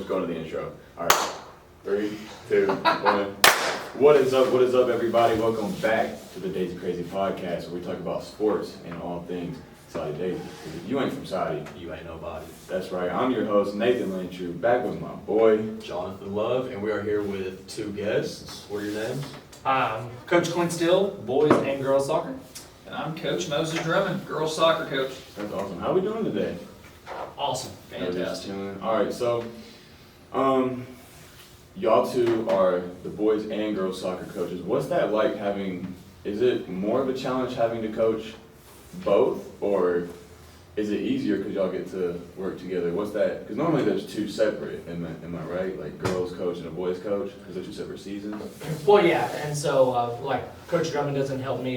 just go to the intro. All right. 3, 2, 1. What is up? What is up, everybody? Welcome back to the Daisy Crazy Podcast, where we talk about sports and all things Soddy Daisy. If you ain't from Soddy, you ain't nobody. That's right. I'm your host, Nathan Lynchrew, back with my boy, Jonathan Love, and we are here with 2 guests. What are your names? Coach Steele, boys and girls soccer. And I'm Coach Moses Drummond, girls soccer coach. That's awesome. How we doing today? Awesome. Fantastic. All right, so, y'all two are the boys and girls soccer coaches. What's that like is it more of a challenge having to coach both, or is it easier because y'all get to work together? What's that? Because normally there's 2 separate, am I right? Like girls coach and a boys coach, because they're 2 separate seasons? Well, yeah, and so, like, Coach Drummond doesn't help me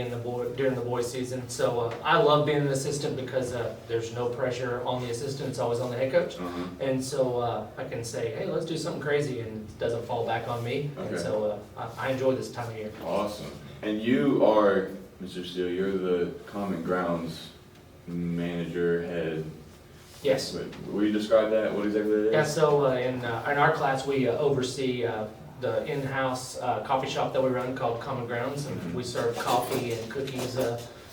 during the boys season, so I love being an assistant because there's no pressure on the assistant, it's always on the head coach. Uh-huh. And so I can say, hey, let's do something crazy, and it doesn't fall back on me. Okay. And so I enjoy this time of year. Awesome. And you are, Mr. Steele, you're the Common Grounds manager, head. Yes. Will you describe that? What exactly that is? Yeah, so in our class, we oversee the in-house coffee shop that we run called Common Grounds, and we serve coffee and cookies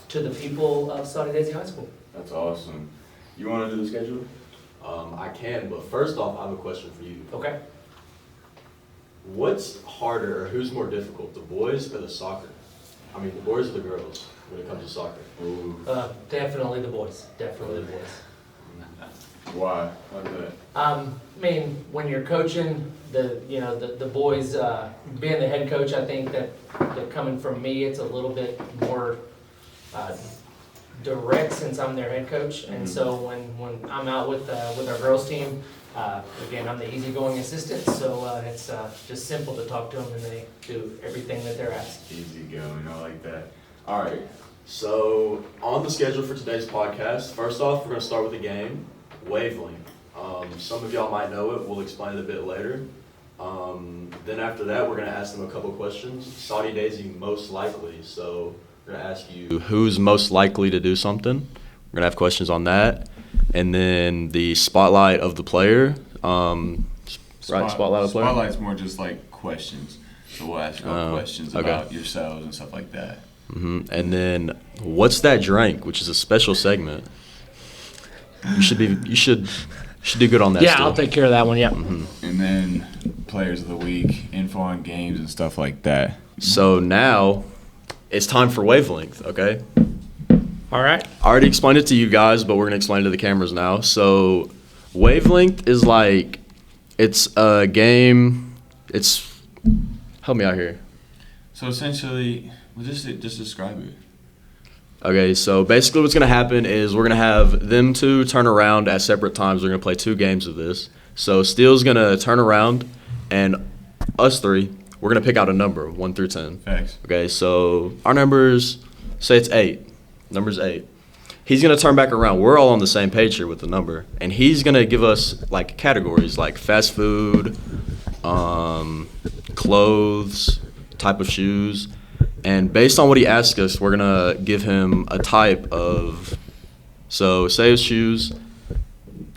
to the people of Soddy Daisy High School. That's awesome. You want to do the schedule? I can, but first off, I have a question for you. Okay. What's harder, or who's more difficult, the boys or the soccer? I mean, the boys or the girls when it comes to soccer? Ooh. Definitely the boys. Definitely the boys. Why? Why is that? I mean, when you're coaching the boys, being the head coach, I think that coming from me, it's a little bit more direct since I'm their head coach. And so when I'm out with our girls team, again, I'm the easygoing assistant, so it's just simple to talk to them, and they do everything that they're asked. Easy going. I like that. All right. So, on the schedule for today's podcast, first off, we're going to start with a game, Wavelength. Some of y'all might know it. We'll explain it a bit later. Then after that, we're going to ask them a couple questions. Soddy Daisy, most likely. So, we're going to ask you who's most likely to do something. We're going to have questions on that. And then the spotlight of the player. Spotlight of the player? Spotlight's more just like questions. So we'll ask you questions about yourselves and stuff like that. Mm-hmm. And then, what's that drink? Which is a special segment. You should do good on that. Yeah, Steele. I'll take care of that one. Yeah. Mm-hmm. And then players of the week, info on games and stuff like that. So now, it's time for Wavelength. Okay. All right. I already explained it to you guys, but we're gonna explain it to the cameras now. So, Wavelength is like, it's a game. Help me out here. So essentially, just describe it. Okay, so basically what's going to happen is we're going to have them 2 turn around at separate times. We're going to play 2 games of this. So Steele's going to turn around, and us 3, we're going to pick out a number, 1 through 10. Facts. Okay, so our numbers, say it's 8. Number's 8. He's going to turn back around. We're all on the same page here with the number. And he's going to give us, like, categories, like fast food, clothes, type of shoes. And based on what he asks us, we're going to give him a type of, so say it's shoes,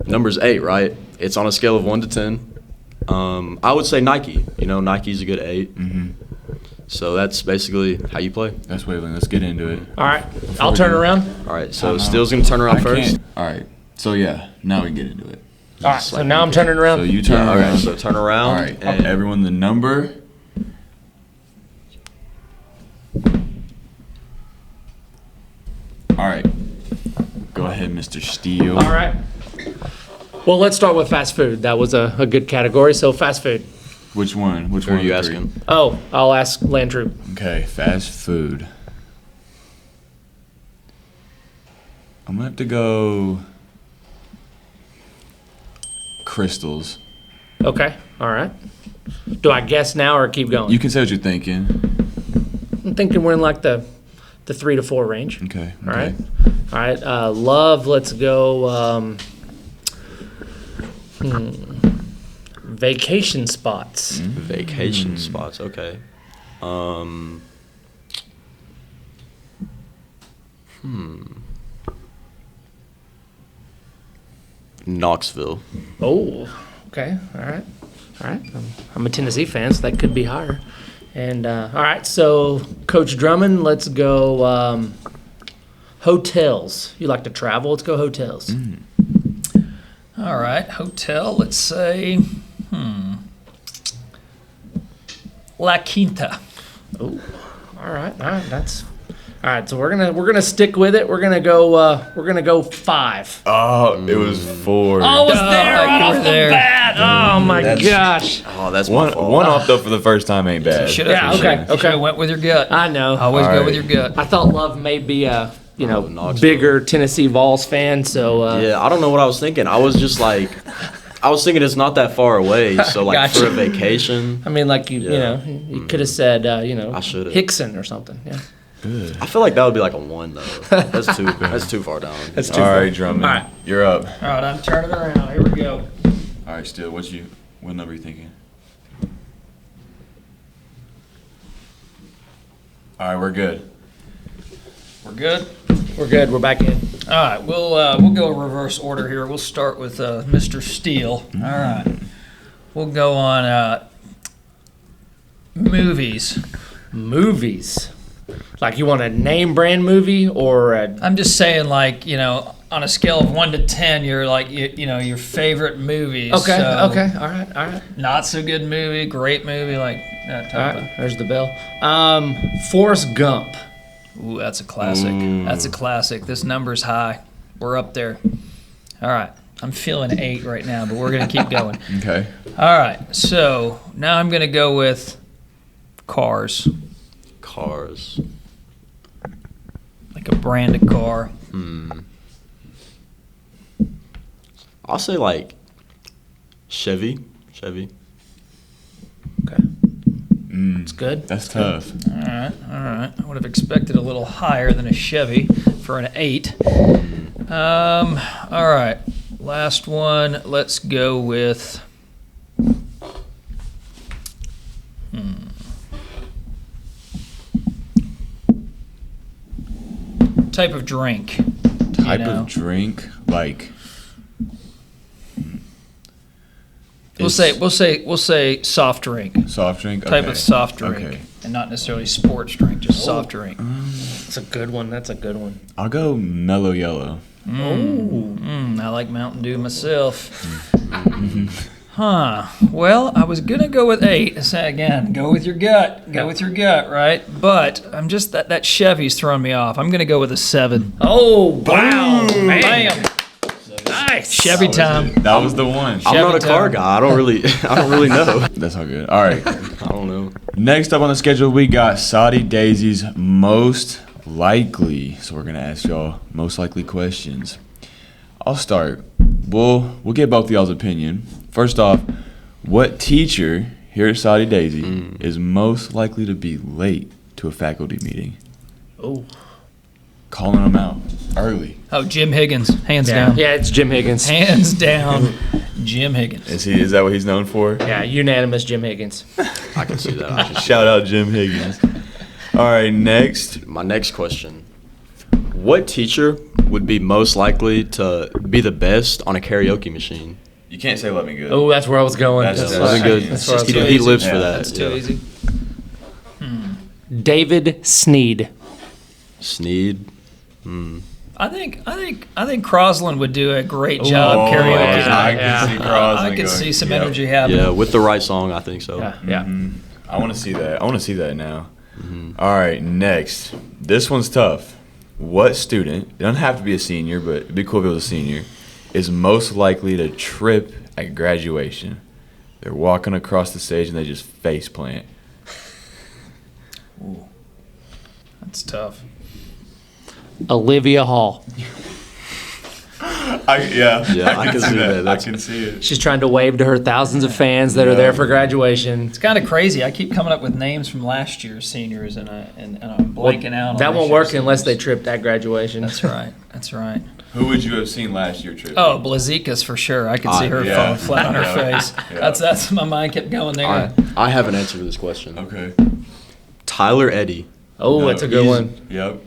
number's 8, right? It's on a scale of 1 to 10. I would say Nike. Nike's a good 8. Mm-hmm. So that's basically how you play. That's Wavelength. Let's get into it. All right. I'll turn around. All right, so Steele's going to turn around first. All right. So, yeah, now we can get into it. All right. So now I'm turning around. So you turn All around. right, so turn around. All right. And Everyone, the number. All right. Go ahead, Mr. Steele. All right. Well, let's start with fast food. That was a good category. So fast food. Which one? Which Who one are you of the 3? asking? Oh, I'll ask Landrew. Okay, fast food. I'm going to have to go Crystals. Okay. All right. Do I guess now or keep going? You can say what you're thinking. I'm thinking we're in like the 3 to 4 range. Okay. All right. All right. Love, let's go vacation spots. Vacation spots, okay. Knoxville. Oh, Okay, all right. I'm a Tennessee fan, so that could be higher. And, all right, so Coach Drummond, let's go hotels. You like to travel, let's go hotels. All right, hotel, let's say, La Quinta. Oh, all right, that's all right. So we're gonna stick with it. We're gonna go 5. Oh, it was 4. Oh, I was there you right were off the there. bat. Oh my That's- gosh. Oh, that's my fault. One off though for the first time ain't bad. Should Yeah, okay, You should have went with your gut. I know. Always All go right. with your gut. I thought Love may be a Knoxville. bigger Tennessee Vols fan. So Yeah, I don't know what I was thinking. I was just like, I was thinking it's not that far away. So like Gotcha. for a vacation, I mean, like you Yeah. you could have said I should've. Hickson or something. Yeah. I feel like that would be like a 1 though. That's too far down. That's All too right, Drummond, All right. you're up. All right, I'm turning around. Here we go. All right, Steele, what number are you thinking? All right, we're good. We're good? We're good. We're back in. All right, we'll go reverse order here. We'll start with Mr. Steele. All right. We'll go on movies. Movies. Like you want a name brand movie or a I'm just saying, like, on a scale of 1 to 10, you're like, your favorite movies. okay, So, okay, all right. Not so good movie, great movie, like that All type right, there's the bell. Forrest Gump. of. Ooh, that's a classic. That's a classic. This number's high. We're up there. All right. I'm feeling 8 right now, but we're going to keep going. Okay. All right. So now I'm going to go with Cars, Cars. like a brand of car. I'll say like Chevy. Okay, it's good. That's tough. All right. I would have expected a little higher than a Chevy for an 8. All right. Last one. Let's go with. Type of drink. Type know. of drink, like. We'll say soft drink. Soft drink. Type Okay. of soft drink, Okay. and not necessarily sports drink, just soft drink. That's a good one. That's a good one. I'll go mellow yellow. I like Mountain Dew myself. Well, I was gonna go with 8. Say again, go with your gut. Go with your gut, right? But I'm just that Chevy's throwing me off. I'm gonna go with a 7. Oh wow, man! Bam! Nice. Chevy time. That was the one. I'm not a Chevy car time. guy. I don't really know. That's all good. All right. I don't know. Next up on the schedule, we got Soddy Daisy's most likely. So we're gonna ask y'all most likely questions. I'll start. We'll get both of y'all's opinion. First off, what teacher here at Soddy Daisy is most likely to be late to a faculty meeting? Oh. Calling them out early. Oh, Jim Higgins, hands Yeah. down. Yeah, it's Jim Higgins. Hands down, Jim Higgins. Is that what he's known for? Yeah, unanimous Jim Higgins. I can see that. Shout out Jim Higgins. All right, next. My next question. What teacher would be most likely to be the best on a karaoke machine? You can't say "Let Me Good." Oh, that's where I was going. That's Wasn't good. That's where I was He, going. he lives for Yeah. that. That's too yeah. easy. David Sneed. Sneed. I think Crosland would do a great job Oh, karaoke. yeah, I Yeah. can see Crosby I could going, see some yep. energy happening. Yeah, with the right song, I think so. Yeah. I want to see that. I want to see that now. All right, next. This one's tough. What student, it doesn't have to be a senior, but it'd be cool if it was a senior, is most likely to trip at graduation? They're walking across the stage and they just face plant. That's tough. Olivia Hall. Yeah, I can see that. I can see it. She's trying to wave to her thousands of fans that are there for graduation. It's kind of crazy. I keep coming up with names from last year's seniors, and I'm blanking out. On That this won't year's work unless they seniors. tripped at graduation. That's right. That's right. Who would you have seen last year trip? Oh, Blazikas for sure. I could see her yeah. falling flat on her Yeah. face. Yeah. That's my mind kept going there. I have an answer for this question. Okay. Tyler Eddy. Oh, No, that's a good he's- one. Yep.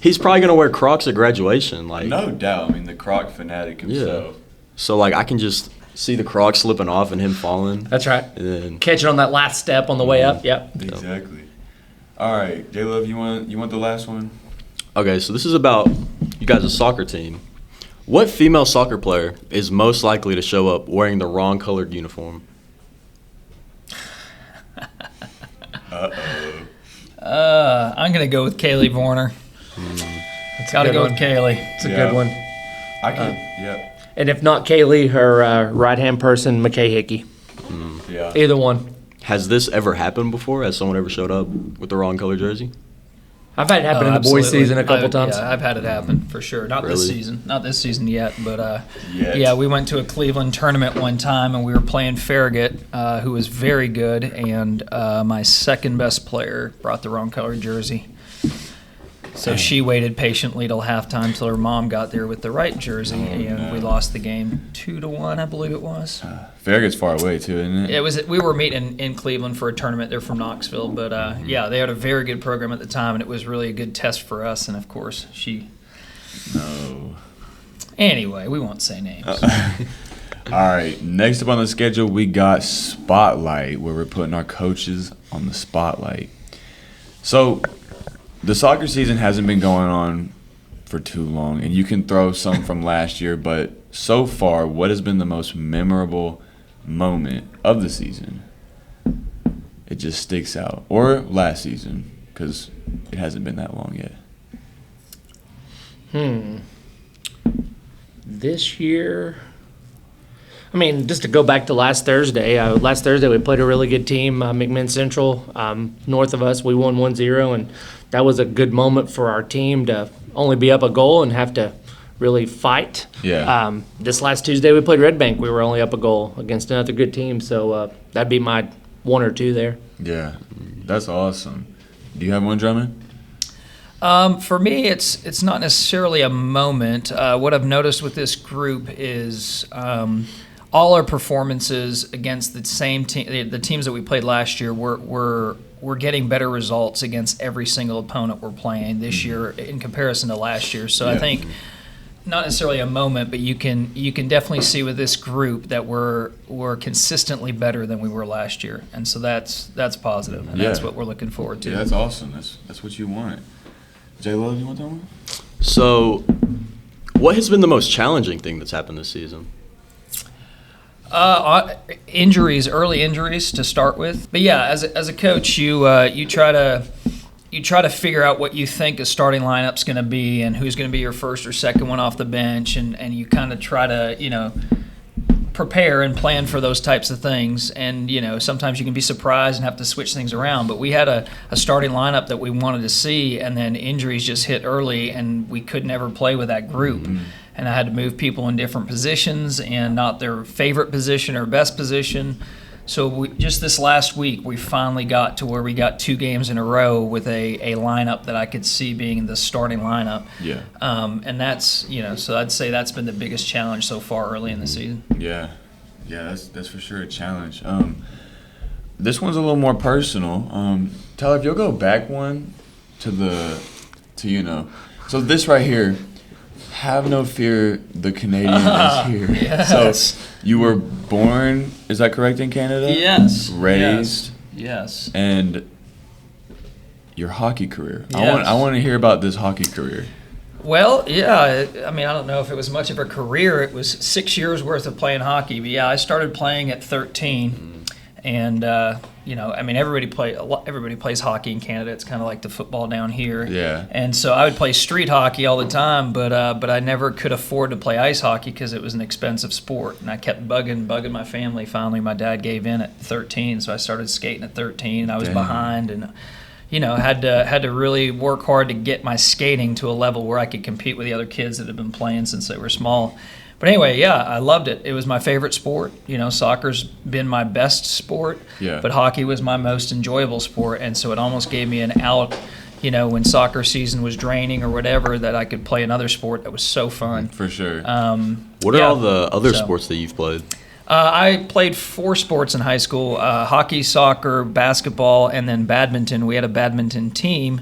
He's probably gonna wear Crocs at graduation. Like, No doubt. I mean, the Croc fanatic himself. so like I can just see the Crocs slipping off and him falling. That's right. And then Catching on that last step on the way up. Yep. Exactly. All right, J-Love, you want the last one? Okay, so this is about you guys' soccer team. What female soccer player is most likely to show up wearing the wrong colored uniform? I'm gonna go with Kaylee Warner. It's Got to go with Kaylee. It's a good one. I can. Yep. And if not Kaylee, her right-hand person, McKay Hickey. Yeah. Either one. Has this ever happened before? Has someone ever showed up with the wrong color jersey? I've had it happen in the boys' Absolutely. season a couple times. Yeah, I've had it happen for sure. Not this Really? season. Not this season yet, but Yet. yeah, we went to a Cleveland tournament one time and we were playing Farragut, who was very good, and my second best player brought the wrong colored jersey. So she waited patiently till halftime till her mom got there with the right jersey, and we lost the game 2-1, I believe it was. Farragut's far away too, isn't it? It was. We were meeting in Cleveland for a tournament. They're from Knoxville, but yeah, they had a very good program at the time, and it was really a good test for us. And of course, she. No. Anyway, we won't say names. All right, next up on the schedule, we got Spotlight, where we're putting our coaches on the spotlight. So, the soccer season hasn't been going on for too long, and you can throw some from last year, but so far, what has been the most memorable moment of the season? It just sticks out. Or last season, because it hasn't been that long yet. This year, I mean, just to go back to last Thursday. Last Thursday we played a really good team, McMinn Central, north of us. We won 1-0, and that was a good moment for our team to only be up a goal and have to really fight. Yeah. This last Tuesday we played Red Bank. We were only up a goal against another good team, so that'd be my one or two there. Yeah, that's awesome. Do you have one, Drummond? For me, it's not necessarily a moment. What I've noticed with this group is all our performances against the same team, the teams that we played last year, we're getting better results against every single opponent we're playing this year in comparison to last year. So I think not necessarily a moment, but you can definitely see with this group that we're consistently better than we were last year, and so that's positive, and that's what we're looking forward to. Yeah, that's awesome. That's what you want. J-Lo, you want that one? So, what has been the most challenging thing that's happened this season? Injuries, early injuries to start with. But yeah, as a coach, you try to figure out what you think a starting lineup's going to be and who's going to be your first or second one off the bench, and you kind of try to prepare and plan for those types of things. And sometimes you can be surprised and have to switch things around. But we had a starting lineup that we wanted to see, and then injuries just hit early, and we could never play with that group. Mm-hmm. And I had to move people in different positions and not their favorite position or best position. So just this last week, we finally got to where we got 2 games in a row with a lineup that I could see being the starting lineup. Yeah. And that's, so I'd say that's been the biggest challenge so far early in the season. Yeah. Yeah, that's for sure a challenge. This one's a little more personal. Tyler, if you'll go back one to so this right here, have no fear, the Canadian is here. Yes. So you were born, is that correct, in Canada? Yes. Raised. Yes. And your hockey career. Yes. I want to hear about this hockey career. Well, yeah. I mean, I don't know if it was much of a career. It was 6 years worth of playing hockey. But yeah, I started playing at 13, and I mean, everybody plays hockey in Canada. It's kind of like the football down here. Yeah. And so I would play street hockey all the time, but I never could afford to play ice hockey because it was an expensive sport. And I kept bugging my family. Finally, my dad gave in at 13, so I started skating at 13. And I was behind, and had to really work hard to get my skating to a level where I could compete with the other kids that had been playing since they were small. But anyway, yeah, I loved it. It was my favorite sport. Soccer's been my best sport, but hockey was my most enjoyable sport, and so it almost gave me an out, when soccer season was draining or whatever, that I could play another sport that was so fun. For sure. What are all the other sports that you've played? I played 4 sports in high school, hockey, soccer, basketball, and then badminton. We had a badminton team,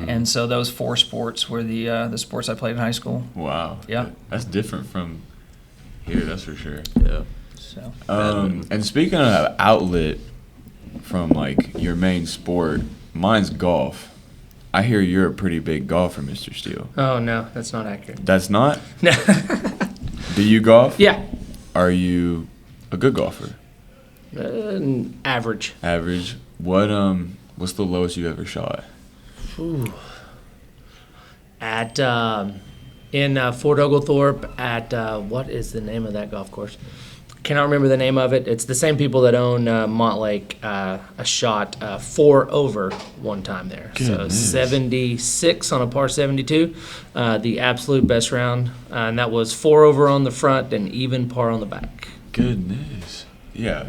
and so those 4 sports were the sports I played in high school. Wow. Yeah. That's different from here, that's for sure. Yeah. So And speaking of outlet from like your main sport, mine's golf. I hear you're a pretty big golfer, Mr. Steele. Oh no, that's not accurate. That's not? No. Do you golf? Yeah. Are you a good golfer? Average. Average. What's the lowest you ever shot? At in Fort Oglethorpe at what is the name of that golf course? Cannot remember the name of it. It's the same people that own Montlake. I shot 4 over one time there. Goodness. So 76 on a par 72, the absolute best round, and that was 4 over on the front and even par on the back. Goodness. Yeah.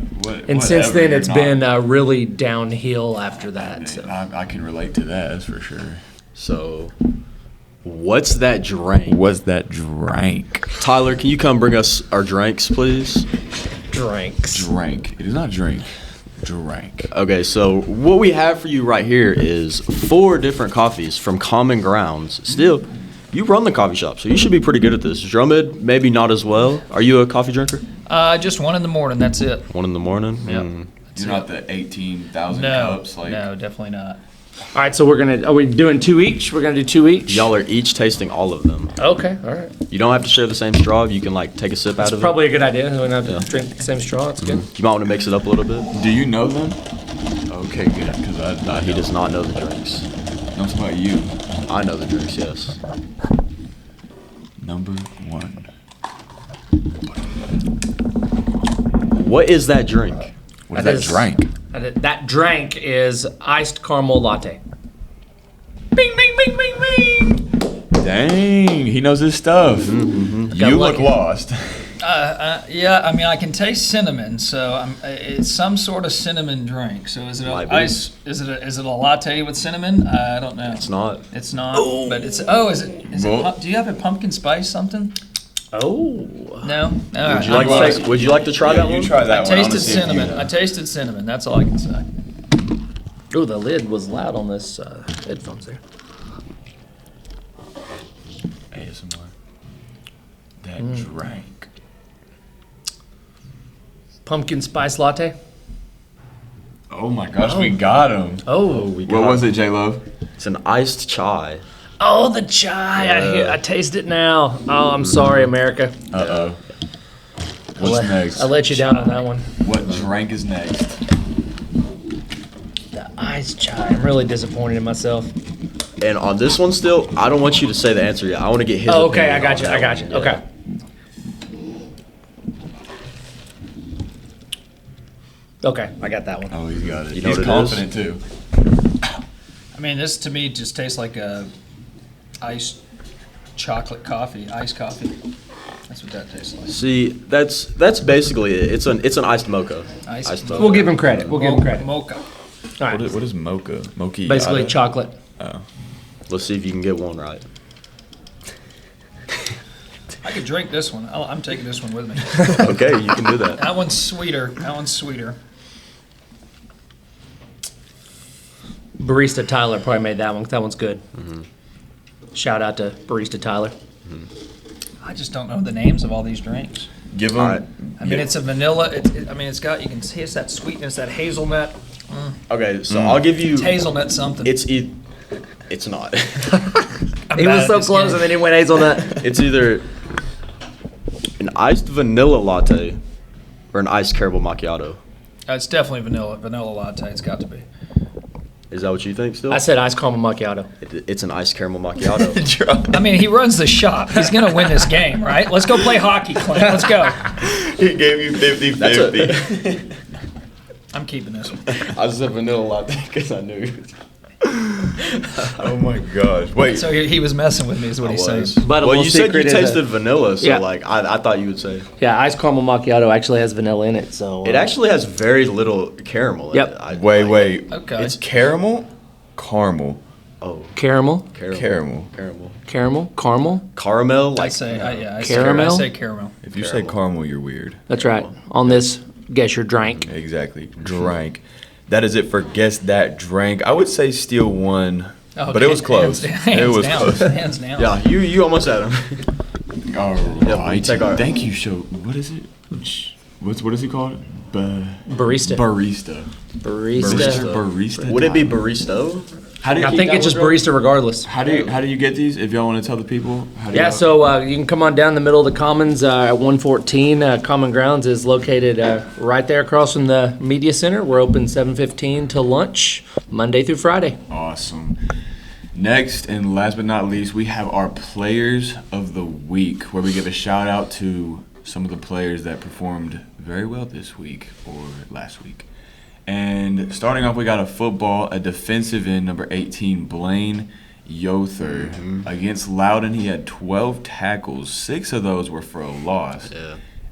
And since then, it's been really downhill after that. So. I can relate to that, that's for sure. So, what's that drink? What's that drink? Tyler, can you come bring us our drinks, please? Drinks. Drink. It is not drink. Drink. Okay, so what we have for you right here is 4 different coffees from Common Grounds. Still, you run the coffee shop, so you should be pretty good at this. Drummond, maybe not as well. Are you a coffee drinker? just 1 in the morning. That's it. 1 in the morning? Yep. You're not the 18,000 No, cups. Like, no, definitely not. All right, so are we doing 2 each? We're gonna do 2 each. Y'all are each tasting all of them. Okay, all right. You don't have to share the same straw. You can like take a sip out of Probably a good idea. We don't have to Yeah. drink the same straw. It's good. it. You might want to mix it up a little bit. do you know them? Okay, good. Because He does not know the drinks. I'm talking about you. I know the drinks, yes. Number 1. What is that drink? What is That that is- drink? That drink is iced caramel latte. Bing, bing, bing, bing, bing. Dang, he knows his stuff. Got You look lucky. lost. Yeah, I mean, I can taste cinnamon, so it's some sort of cinnamon drink. So is it Might be. ice? Is it a latte with cinnamon? I don't know. It's not. It's not. But it's. Oh, is it? Well- Do you have a pumpkin spice something? Oh. No. All right. Would you like to, would you like to try that you one? try that I one. I wanna tasted see if you cinnamon. know. I tasted cinnamon. That's all I can say. Oh, the lid was loud on this headphones there. ASMR. That drink. Pumpkin spice latte. Oh my gosh, we got him. Oh. We What got- was it, J Love? It's an iced chai. Oh, the chai. Yeah. I taste it now. Oh, I'm sorry, America. Uh-oh. What's next? I let you down on that one. What drink is next? The ice chai. I'm really disappointed in myself. And on this one still, I don't want you to say the answer yet. I want to get his Oh, okay, opinion I got on you. that I got one. you. Okay. Okay, I got that one. Oh, he's got it. You know He's what it is? confident too. I mean, this to me just tastes like a iced chocolate coffee, iced coffee. That's what that tastes like. See, that's basically it. It's an iced mocha. Iced mocha. We'll give him credit. We'll give him credit. All Mocha. right. What is mocha? Mocha. Basically chocolate. Oh. Let's see if you can get one right. I could drink this one. I'm taking this one with me. Okay, you can do that. That one's sweeter. That one's sweeter. Barista Tyler probably made that one. That one's good. Shout out to Barista Tyler. I just don't know the names of all these drinks. Give him. All right. I mean, it's a vanilla. I mean, it's got. You can taste that sweetness, that hazelnut. Okay, so I'll give you. It's hazelnut something. It's It's not. I'm He bad was at so this close game. and then he went hazelnut. It's either an iced vanilla latte or an iced caramel macchiato. It's definitely vanilla latte. It's got to be. Is that what you think still? I said ice caramel macchiato. It's an iced caramel macchiato. I mean, he runs the shop. He's gonna win this game, right? Let's go play hockey, Clint. Let's go. He gave you 50-50. That's I'm keeping this one. I said vanilla latte because I knew. Oh my gosh. Wait. So he was messing with me, is what he says. But a Well, little you said you secret is tasted vanilla, so Yeah. like I thought you would say. yeah, ice caramel macchiato actually has vanilla in it. So It actually has very little caramel in Yep. it. Wait. Okay. It's caramel? Caramel. Oh, caramel, Caramel. caramel. Caramel, I like say, I Caramel? say caramel. If you say caramel, you're weird. That's right. On this, guess your drink. Exactly. Drank. That is it for guess that drank. I would say Steele won, Okay. but it was close. Hands It was down. close. Hands down. yeah, you almost had him. All Yeah, right. take our- Thank you, show. What is it? what is he called? Barista. Barista. Barista. Would it be Baristo? How do you I think it's just barista regardless. How do you get these? If y'all want to tell the people. Yeah, so you can come on down the middle of the Commons at 114. Common Grounds is located right there across from the Media Center. We're open 7:15 till lunch, Monday through Friday. Awesome. Next and last but not least, we have our Players of the Week, where we give a shout out to some of the players that performed very well this week or last week. And starting off, we got a defensive end, number 18, Blaine Yother. Against Loudon, he had 12 tackles. 6 of those were for a loss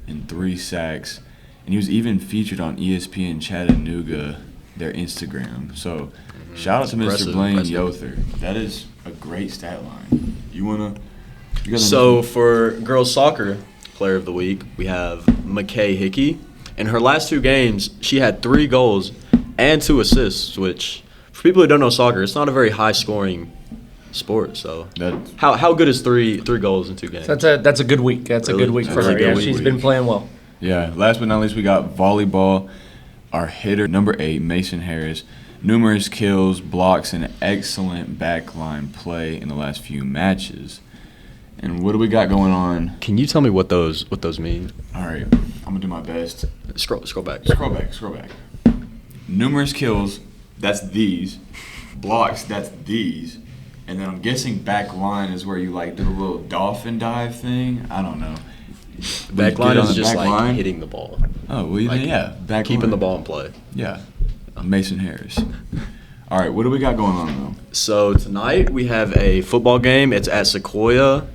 and 3 sacks. And he was even featured on ESPN Chattanooga, their Instagram. So shout out to Mr. Blaine Yother. That is a great stat line. So for girls soccer player of the week, we have McKay Hickey. In her last 2 games, she had 3 goals and 2 assists, which for people who don't know soccer, it's not a very high-scoring sport. So how good is 3 goals in 2 games? That's a good week. That's a good week for her. Yeah, she's been playing well. Yeah. Last but not least, we got volleyball. Our hitter, number 8, Mason Harris. Numerous kills, blocks, and excellent backline play in the last few matches. And what do we got going on? Can you tell me what those mean? All right, I'm gonna do my best. Scroll back. Scroll back. Numerous kills, that's these. Blocks, that's these. And then I'm guessing back line is where you like do a little dolphin dive thing. I don't know. Back line is just like hitting the ball. Oh, well, Like, yeah. Back keeping line. the ball in play. Yeah. Mason Harris. All right, what do we got going on, though? So tonight we have a football game. It's at Sequoia.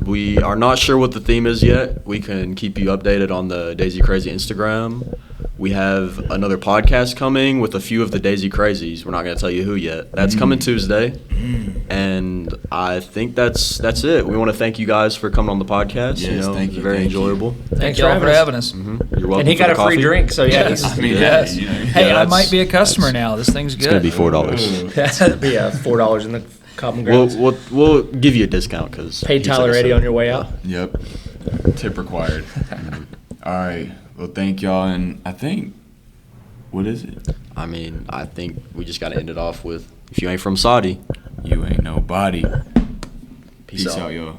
We are not sure what the theme is yet. We can keep you updated on the Daisy Crazy Instagram. We have another podcast coming with a few of the Daisy Crazies. We're not going to tell you who yet. That's coming Tuesday. And I think that's it. We want to thank you guys for coming on the podcast. Yes, thank you. It's very enjoyable. Thank y'all for having us. You're welcome. And he got a free drink, so yeah. Yes. I mean, Yes. you know, Hey, I that's- might be a customer now. This thing's good. It's going to be $4. That'd be $4 in the Common Grounds. We'll give you a discount because Pay Tyler Eddy on your way out. Yep. Tip required. All right. Well, thank y'all. And I think, what is it? I mean, I think we just got to end it off with, if you ain't from Soddy, You ain't nobody. peace out. Y'all.